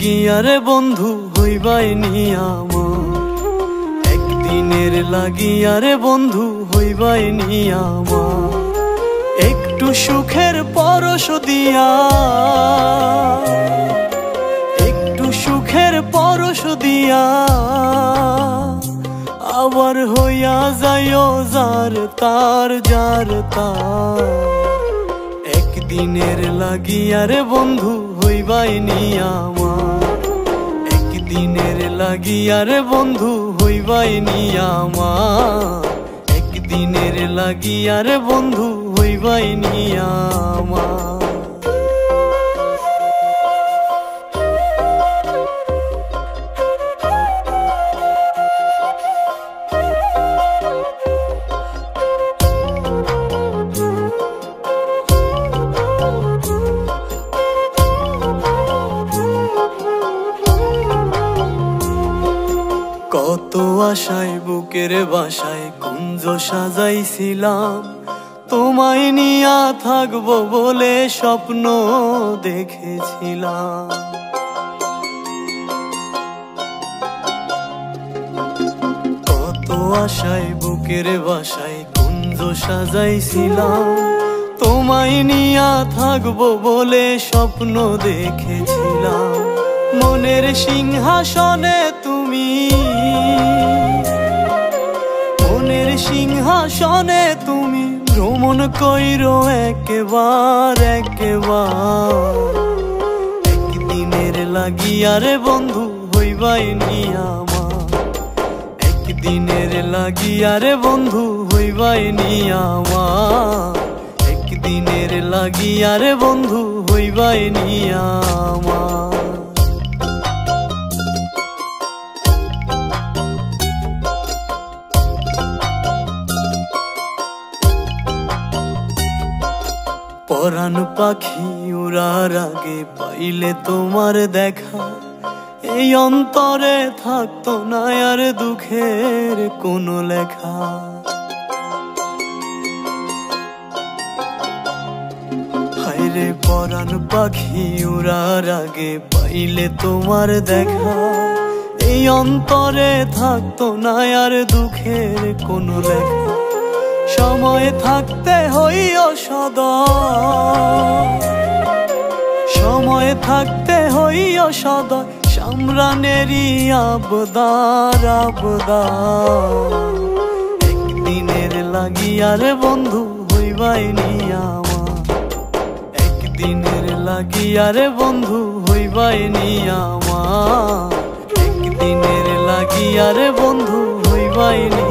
লাগিয়া রে বন্ধু হইবাই নিয়ামত, একদিনের লাগিয়া রে বন্ধু হইবাই নিয়ামত। একটু সুখের পরশ দিয়া, একটু সুখের পরশ দিয়া আবার হইয়া যাইও যার তার যার তার। একদিনের লাগিয়া রে বন্ধু হইবাই নিয়ামত, একদিনের লাগিয়া রে বন্ধু হইবাই নিয়ামত, একদিনের লাগিয়া রে বন্ধু হইবাই নিয়ামত। কত আশায় বুকের বাসায় কুঞ্জ সাজাইছিলাম, তোমায় নিয়া থাকবো বলে স্বপ্ন দেখেছিলাম। কত আশায় বুকের বাসায় কুঞ্জ সাজাইছিলাম, তোমায় নিয়া থাকবো বলে স্বপ্ন দেখেছিলাম। মনের সিংহাসনে তুমি, মনের সিংহাসনে তুমি ভ্রমণ কইরো একবার একবার। একদিনের লাগিয়া রে বন্ধু হইবাই নিয়ামত, একদিনের লাগিয়া রে বন্ধু হইবাই নিয়ামত, একদিনের লাগিয়া রে বন্ধু হইবাই নিয়ামত। পরাণ পাখি উড়ার আগে পাইলে তোমার দেখা, এই অন্তরে থাকতো না আর দুঃখের কোনো লেখা। হায়রে পরাণ পাখি উড়ার আগে পাইলে তোমার দেখা, এই অন্তরে থাকতো না আর দুঃখের কোনো লেখা। সময় থাকতে হইও সদয়, সময় থাকতে হইও সদয় সামরানেরই আবদার আবদার। একদিনের লাগিয়া রে বন্ধু হইবাই নিয়ামত, একদিনের লাগিয়া রে বন্ধু হইবাই নিয়ামত, একদিনের লাগিয়া রে বন্ধু হইবাই নিয়ামত।